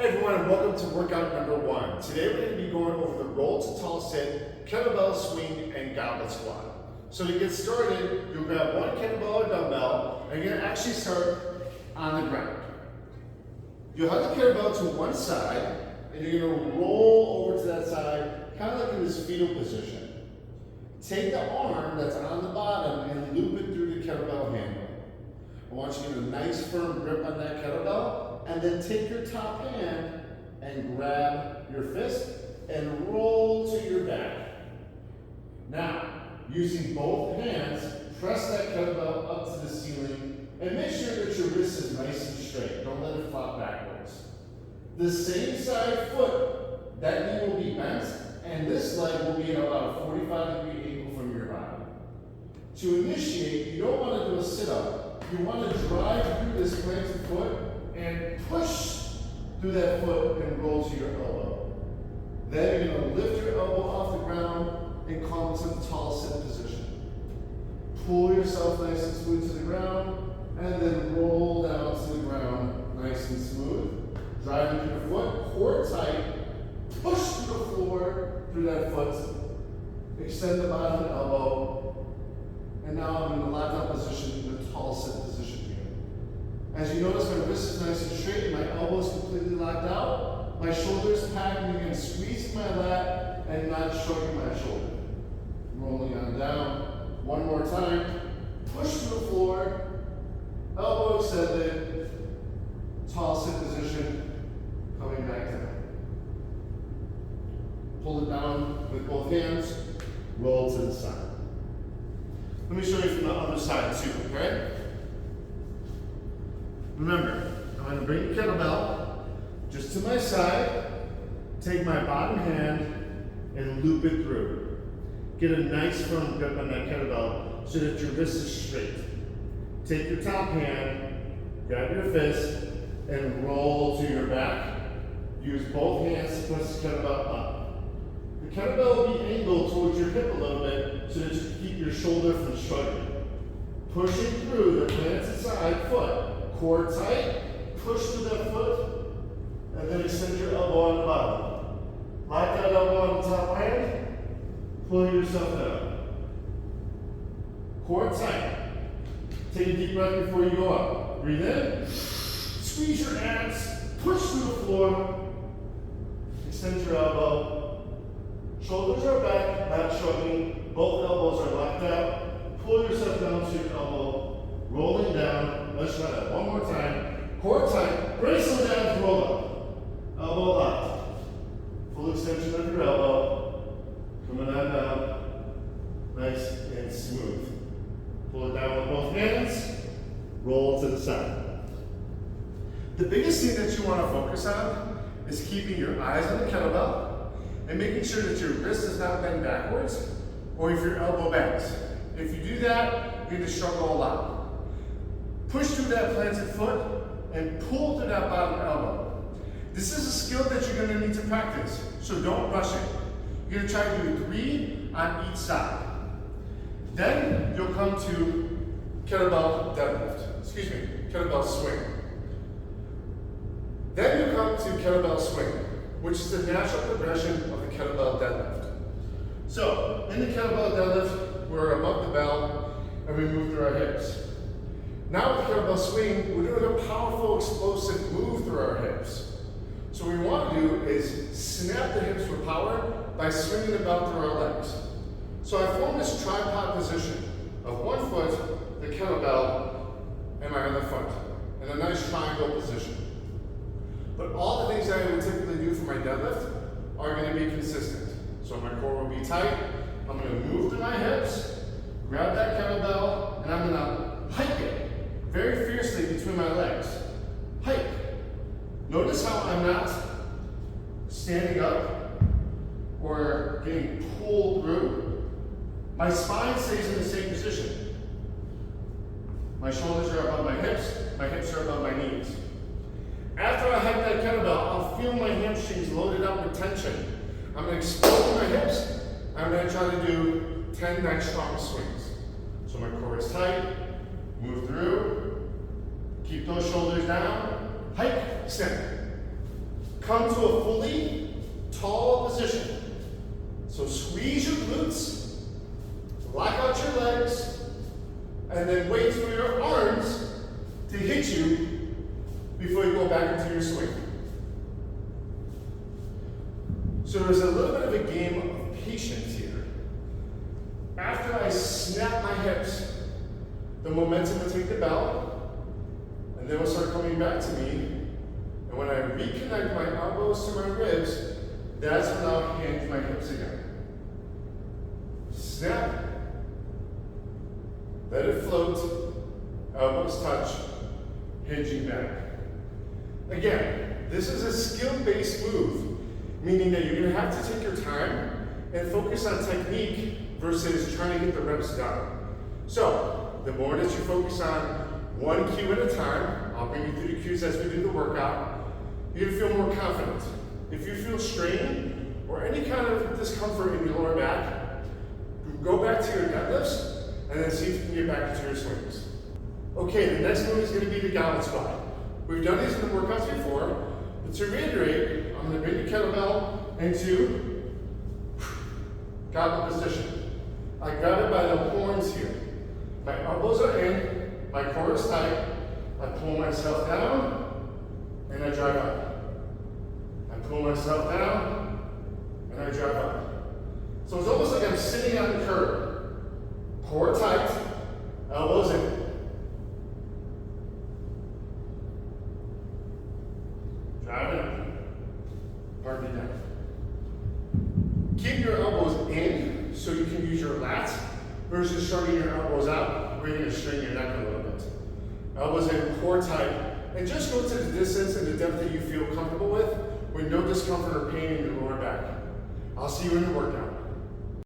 Hey everyone, and welcome to workout number 1. Today we're going to be going over the roll to tall sit, kettlebell swing, and goblet squat. So to get started, you'll grab one kettlebell or dumbbell, and you're going to actually start on the ground. You'll have the kettlebell to one side, and you're going to roll over to that side, kind of like in this fetal position. Take the arm that's on the bottom and loop it through the kettlebell handle. I want you to get a nice firm grip on that kettlebell, and then take your top hand and grab your fist and roll to your back. Now, using both hands, press that kettlebell up to the ceiling and make sure that your wrist is nice and straight. Don't let it flop backwards. The same side foot, that knee will be bent, and this leg will be at about a 45-degree angle from your body. To initiate, you don't want to do a sit-up. You want to drive through this planted foot and push through that foot and roll to your elbow. Then you're going to lift your elbow off the ground and come to the tall sit position. Pull yourself nice and smooth to the ground, and then roll down to the ground nice and smooth. Driving through the foot, core tight, push through the floor through that foot, extend the bottom of the elbow, and now I'm in the locked out position, in the tall sit position here. As you notice, my wrist is nice and straight, and my elbow is completely locked out. My shoulders packed, and again, squeezing my lat and not shrugging my shoulder. Rolling on down. One more time. Push through the floor. Elbow extended. Tall sit position. Coming back down. Pull it down with both hands. Roll to the side. Let me show you from the other side too, okay? Remember, I'm going to bring the kettlebell just to my side, take my bottom hand, and loop it through. Get a nice firm grip on that kettlebell so that your wrist is straight. Take your top hand, grab your fist, and roll to your back. Use both hands to push the kettlebell up. The kettlebell will be angled towards your hip a little bit so that you can keep your shoulder from shrugging. Pushing through the planted side foot. Core tight, push through that foot, and then extend your elbow on the bottom. Lock that elbow on the top hand, pull yourself down. Core tight. Take a deep breath before you go up. Breathe in, squeeze your abs, push through the floor, extend your elbow. Shoulders are back, not shrugging, both elbows are locked out. Pull yourself down to your elbow, rolling down. Let's try that one more time. Core tight, brace them down, roll up. Elbow locked. Full extension of your elbow. Coming on down. Nice and smooth. Pull it down with both hands. Roll to the side. The biggest thing that you want to focus on is keeping your eyes on the kettlebell and making sure that your wrist is not bent backwards or if your elbow bends. If you do that, you're going to struggle a lot. Push through that planted foot and pull through that bottom elbow. This is a skill that you're going to need to practice, so don't rush it. You're going to try to do 3 on each side. Then you'll come to kettlebell kettlebell swing. Then you'll come to kettlebell swing, which is the natural progression of the kettlebell deadlift. So, in the kettlebell deadlift, we're above the bell and we move through our hips. Now with the kettlebell swing, we're doing a powerful, explosive move through our hips. So what we want to do is snap the hips with power by swinging the belt through our legs. So I form this tripod position of one foot, the kettlebell, and my other foot, in a nice triangle position. But all the things that I would typically do for my deadlift are going to be consistent. So my core will be tight, I'm going to move through my hips, grab that kettlebell, and I'm going to hike it very fiercely between my legs. Hike. Notice how I'm not standing up or getting pulled through. My spine stays in the same position. My shoulders are above my hips are above my knees. After I hike that kettlebell, I'll feel my hamstrings loaded up with tension. I'm going to explode my hips. I'm going to try to do 10 nice strong swings. So my core is tight, move through, keep those shoulders down, hike, extend. come to a fully tall position. So squeeze your glutes, lock out your legs, and then wait for your arms to hit you before you go back into your swing. So there's a little bit of a game of patience here. After I snap my hips, the momentum will take the bell, and then will start coming back to me. And when I reconnect my elbows to my ribs, that's when I'll hinge my hips again. Snap. Let it float. Elbows touch. Hinging back. Again, this is a skill-based move, meaning that you're going to have to take your time and focus on technique versus trying to get the reps done. So, the more that you focus on one cue at a time, I'll bring you through the cues as we do the workout, you're going to feel more confident. If you feel strain or any kind of discomfort in your lower back, go back to your deadlifts and then see if you can get back into your swings. Okay, the next move is going to be the goblet squat. We've done these in the workouts before, but to reiterate, I'm going to bring the kettlebell into goblet position. I grab it by the horns here. My elbows are in, my core is tight, I pull myself down, and I drive up. I pull myself down, and I drive up. So it's almost like I'm sitting on the curb. Core tight, elbows in. Drive up. Pardon me down. Keep your elbows in so you can use your lats versus shorting your elbows out where you're going to strain your neck a little bit. Elbows in, core tight, and just go to the distance and the depth that you feel comfortable with no discomfort or pain in your lower back. I'll see you in the workout.